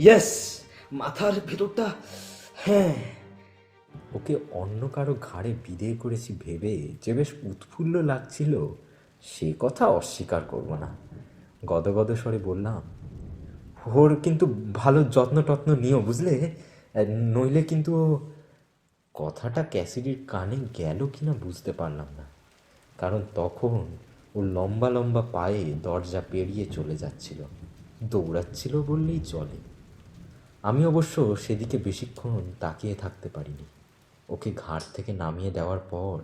ইয়েস, মাথার ভেতরটা, হ্যাঁ। ওকে অন্য কারো ঘাড়ে বিদে করেছি ভেবে যে বেশ উৎফুল্ল লাগছিল, সে কথা অস্বীকার করব না। গদগদ স্বরে বললাম, ওর কিন্তু ভালো যত্ন টত্ন নিও, বুঝলে? নইলে কিন্তু কথাটা ক্যাসিডির কানে গেল কিনা বুঝতে পারলাম না, কারণ তখন ও লম্বা লম্বা পায়ে দরজা পেরিয়ে চলে যাচ্ছিল, দৌড়াচ্ছিল বললেই চলে। আমি অবশ্য সেদিকে বেশিক্ষণ তাকিয়ে থাকতে পারিনি। ওকে ঘাট থেকে নামিয়ে দেওয়ার পর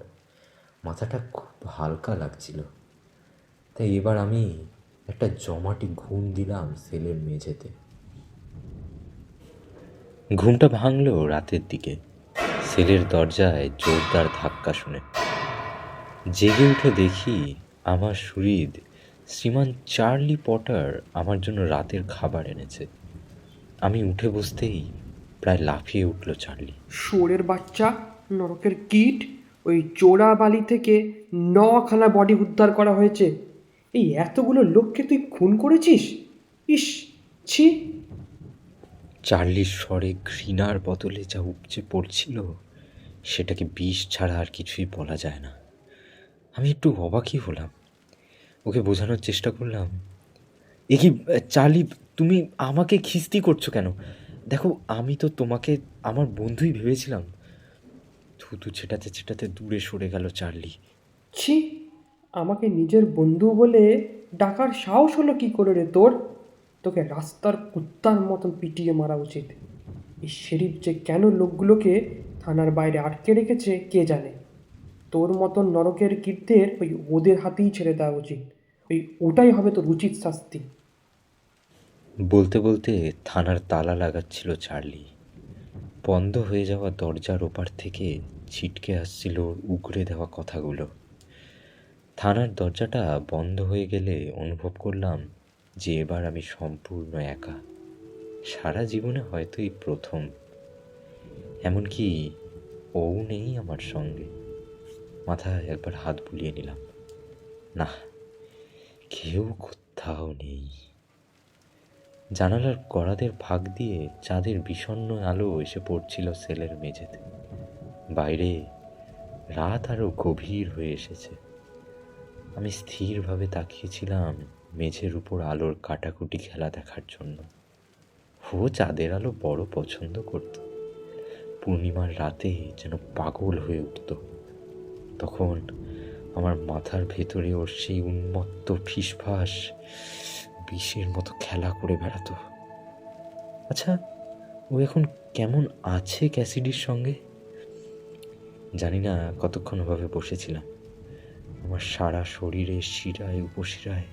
মাথাটা খুব হালকা লাগছিল, তাই এবার আমি একটা জমাটি ঘুম দিলাম সেলের মেঝেতে। ঘুমটা ভাঙল রাতের দিকে, সেলের দরজায় জোরদার ধাক্কা শুনে। জেগে উঠে দেখি আমার সুহৃদ শ্রীমান চার্লি পটার আমার জন্য রাতের খাবার এনেছে। আমি উঠে বসতেই প্রায় লাফিয়ে উঠল চার্লি। শুয়োরের বাচ্চা, নরকের কীট, ওই চোরা বালি থেকে 9খানা বডি উদ্ধার করা হয়েছে। এই এতগুলো লোককে তুই খুন করেছিস? ইস, ছি। চার্লির স্বরে ঘৃণার বদলে যা উপচে পড়ছিল, সেটাকে বিষ ছাড়া আর কিছুই বলা যায় না। আমি একটু অবাকই হলাম। ওকে বোঝানোর চেষ্টা করলাম, এ কি চার্লি, তুমি আমাকে খিস্তি করছো কেন? দেখো, আমি তো তোমাকে আমার বন্ধুই ভেবেছিলাম। থুতু ছেটাতে ছেটাতে দূরে সরে গেল চার্লি। ছি, আমাকে নিজের বন্ধু বলে ডাকার সাহস হলো কি করে রে তোর? তোকে রাস্তার কুত্তার মতন পিটিয়ে মারা উচিত। এই শেরিফ যে কেন লোকগুলোকে থানার বাইরে আটকে রেখেছে কে জানে। তোর মতন নরকের কীটদের ওই ওদের হাতেই ছেড়ে দেওয়া উচিত। ওটাই হবে তোর উচিত শাস্তি। বলতে বলতে থানার তালা লাগাচ্ছিল চার্লি। বন্ধ হয়ে যাওয়া দরজার ওপার থেকে ছিটকে আসছিল ওর উগরে দেওয়া কথাগুলো। থানার দরজাটা বন্ধ হয়ে গেলে অনুভব করলাম যে এবার আমি সম্পূর্ণ একা। সারা জীবনে হয়তো এই প্রথম। এমনকি ও নেই আমার সঙ্গে। মাথায় একবার হাত বুলিয়ে নিলাম, না, কেউ কোথাও নেই। জানালার কড়াদের ফাঁক দিয়ে চাঁদের বিষণ্ণ আলো এসে পড়ছিল সেলের মেঝেতে। বাইরে রাত আরো গভীর হয়ে এসেছে। আমি স্থিরভাবে তাকিয়েছিলাম মেঝের উপর আলোর কাটাকুটি খেলা দেখার জন্য। ও চাঁদের আলো বড় পছন্দ করত। পূর্ণিমার রাতে যেন পাগল হয়ে উঠত। তখন আমার মাথার ভেতরে ওর সেই উন্মত্ত ফিসফাস বিষের মতো খেলা করে বেড়াতো। আচ্ছা, ও এখন কেমন আছে ক্যাসিডির সঙ্গে? জানি না কতক্ষণ ওভাবে বসেছিলাম। আমার সারা শরীরে শিরায় উপশিরায়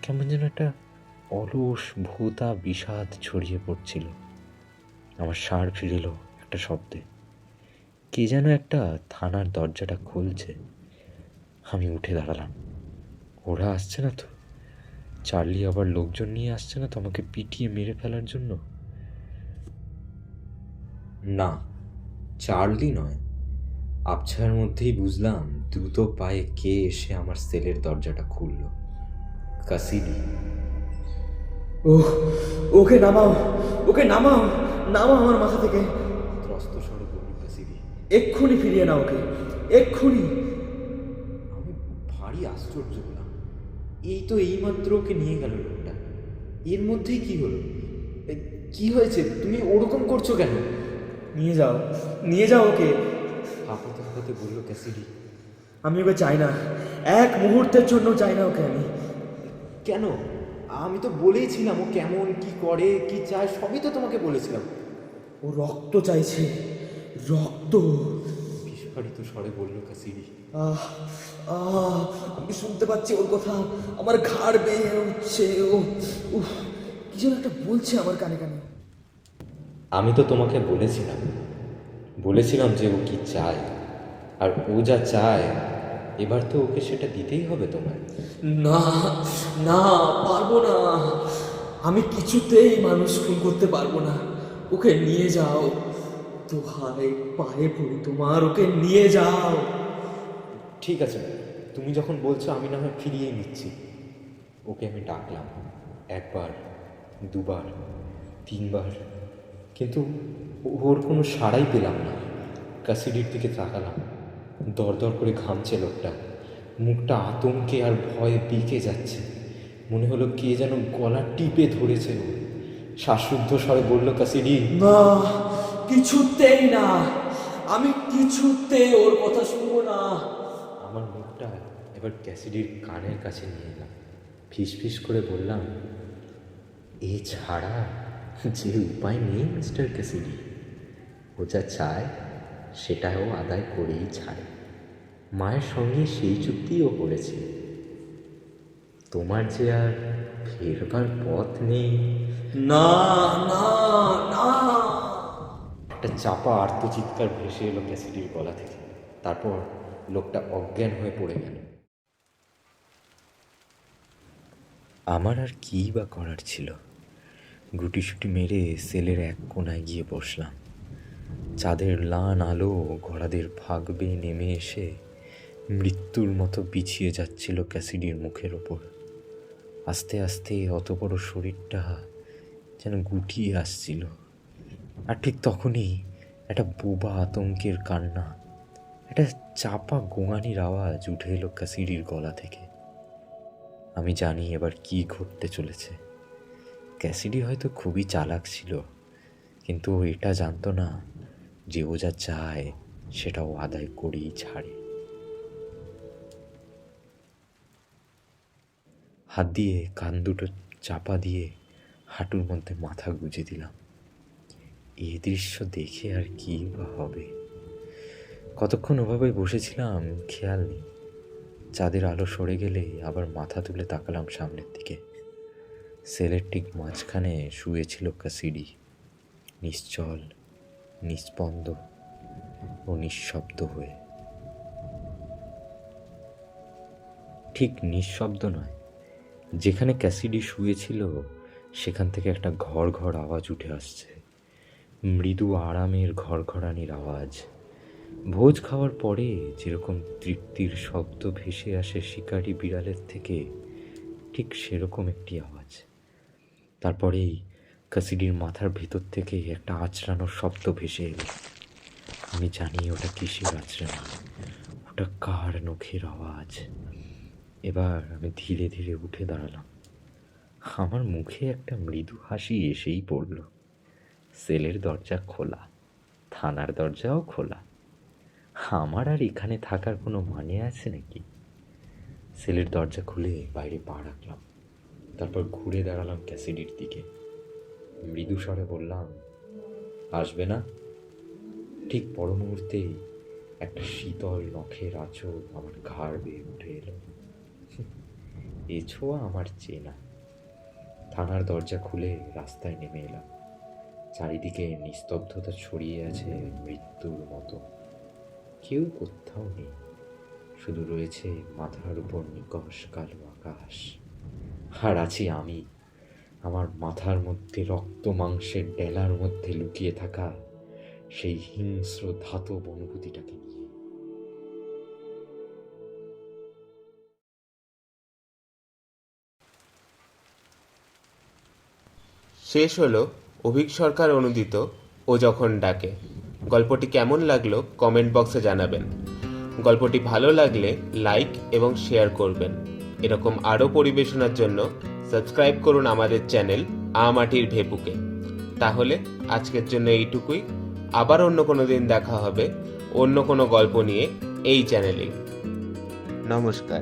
কেমন যেন একটা অলস ভূতা বিষাদ ছড়িয়ে পড়ছিল। আমার সার ফিরিল একটা শব্দে। কে যেন একটা থানার দরজাটা খুলছে। আমি উঠে দাঁড়ালাম। ওরা আসছে না তো? চার্লি আবার লোকজন নিয়ে আসছে না তো আমাকে পিটিয়ে মেরে ফেলার জন্য? না, চার্লি নয়। আবছার মধ্যেই বুঝলাম দ্রুত পায়ে কে এসে আমার সেলের দরজাটা খুলল। কাসিডি। ওকে নামাও, ওকে নামাও, নামাও আমার মাথা থেকে। ত্রস্ত স্বরে বলল কাসিডি। এক্ষুনি ফিরিয়ে নাও ওকে, এক্ষুনি। আমি ভারী আশ্চর্য হলাম। এইমাত্র ওকে নিয়ে গেল লোকটা, এর মধ্যেই কি হলো? কি হয়েছে? তুমি ওরকম করছো কেন? নিয়ে যাও, নিয়ে যাও ওকে। হাঁপাতে হাঁপাতে বলল ক্যাসিডি। আমি ওকে চাই না, এক মুহূর্তের জন্য চাই না ওকে আমি। কেন? আমি তো বলেইছিলাম ও কেমন, কি করে, কি চায়, সবই তো তোমাকে বলেছিলাম। ও রক্ত চাইছে, রক্ত। বিস্তারিত স্বরে বলল ক্যাসিডি। আমি শুনতে পাচ্ছি ওর কথা, আমার ঘাড় বেয়ে উঠছে। ও উফ, কি যেন একটা বলছে আমার কানে কানে। আমি তো তোমাকে বলেছিলাম যে ও কি চায়, আর ও যা চায় এবার তো ওকে সেটা দিতেই হবে তোমার। না না, পারবো না, আমি কিছুতেই মানুষ খুন করতে পারবো না। ওকে নিয়ে যাও, দোহাই পায়ে পড়ি তোমার, ওকে নিয়ে যাও। ঠিক আছে, তুমি যখন বলছো আমি না হয় ফিরিয়েই নিচ্ছি। ওকে আমি ডাকলাম, একবার, দুবার, তিনবার, কিন্তু ওর কোনো সাড়াই পেলাম না। ক্যাসিডির দিকে তাকালাম, দরদর করে ঘামছে লোকটা, মুখটা আতঙ্কে আর ভয়ে বেঁকে যাচ্ছে। মনে হলো কে যেন গলা টিপে ধরেছে। ও শ্বাসরুদ্ধ স্বরে বলল, ক্যাসিডি। না, কিছুতেই না, আমি কিছুতে ওর কথা শুনবো না। আমার মুখটা এবার ক্যাসিডির কানের কাছে নিয়ে এলাম, ফিস ফিস করে বললাম, এ ছাড়া যে উপায় নেই মিস্টার ক্যাসিডি। ও যা চায় সেটা ও আদায় করেই ছাড়ে। মায়ের সঙ্গে সেই চুক্তিও করেছে। তোমার যে আর ফেরবার পথ নেই। না না না। একটা চাপা আর্তচিৎকার ভেসে এলো ক্যাসিডির গলা থেকে। তারপর লোকটা অজ্ঞান হয়ে পড়ে গেল। আমার আর কী বা করার ছিল? গুটিসুটি মেরে সেলের এক কোণায় গিয়ে বসলাম। চাঁদের লান আলো ঘোড়াদের ফাঁক বেয়ে নেমে এসে মৃত্যুর মতো বিছিয়ে যাচ্ছিল ক্যাসিডির মুখের ওপর। আস্তে আস্তে অত বড় শরীরটা যেন গুটিয়ে আসছিল। আর ঠিক তখনই একটা বোবা আতঙ্কের কান্না, একটা চাপা গোঙানির আওয়াজ উঠে এলো ক্যাসিডির গলা থেকে। আমি জানি এবার কি ঘটতে চলেছে। ক্যাসিডি হয়তো খুবই চালাক ছিল, কিন্তু ও এটা জানতো না যে ও যা চায় সেটা ও আদায় করেই ছাড়ে। হাত দিয়ে কান দুটো চাপা দিয়ে হাঁটুর মধ্যে মাথা গুজে দিলাম। এই দৃশ্য দেখে আর কি বা হবে? কতক্ষণ ওভাবে বসেছিলাম খেয়াল নেই। চাঁদের আলো সরে গেলে আবার মাথা তুলে তাকালাম সামনের দিকে। সেলের ঠিক মাঝখানে শুয়েছিল ক্যাসিডি, নিশ্চল, নিস্পন্দ ও নিঃশব্দ হয়ে। ঠিক নিঃশব্দ নয়, যেখানে ক্যাসিডি শুয়েছিল সেখান থেকে একটা ঘর ঘর আওয়াজ উঠে আসছে, মৃদু আরামের ঘরঘরানির আওয়াজ। ভোজ খাওয়ার পরে যেরকম তৃপ্তির শব্দ ভেসে আসে শিকারি বিড়ালের থেকে, ঠিক সেরকম একটি আওয়াজ। তারপরেই ক্যাসিডির মাথার ভেতর থেকে একটা আঁচড়ানোর শব্দ ভেসে এলো। আমি জানি ওটা কিসের আঁচড়ানো, ওটা কার নখের আওয়াজ। এবার আমি ধীরে ধীরে উঠে দাঁড়ালাম। আমার মুখে একটা মৃদু হাসি এসেই পড়ল। সেলের দরজা খোলা, থানার দরজাও খোলা। আমার আর এখানে থাকার কোনো মানে আছে নাকি? সেলের দরজা খুলে বাইরে পা রাখলাম, তারপর ঘুরে দাঁড়ালাম ক্যাসিডির দিকে। মৃদু স্বরে বললাম, আসবে না? ঠিক পর মুহূর্তেই একটা শীতল নখের আঁচড় আমার ঘাড় বেয়ে উঠে এলো। এ ছোঁয়া আমার চেনা। থানার দরজা খুলে রাস্তায় নেমে এলাম। চারিদিকে নিস্তব্ধতা ছড়িয়ে আছে মৃত্যুর মতো। কেউ কোথাও নেই, শুধু রয়েছে মাথার উপর নিকষ কালো আকাশ। আর আছি আমি, আমার মাথার মধ্যে রক্ত মাংসের ডেলার মধ্যে লুকিয়ে থাকা সেই হিংস্র ধাতব অনুভূতিটাকে নিয়ে। শেষ হলো অভিক সরকার অনুদিত ও যখন ডাকে। গল্পটি কেমন লাগলো কমেন্ট বক্সে জানাবেন। গল্পটি ভালো লাগলে লাইক এবং শেয়ার করবেন। এরকম আরও পরিবেশনার জন্য সাবস্ক্রাইব করুন আমাদের চ্যানেল মাটির ভেপুকে। তাহলে আজকের জন্য এইটুকুই। আবার অন্য কোনো দিন দেখা হবে অন্য কোনো গল্প নিয়ে এই চ্যানেলেই। নমস্কার।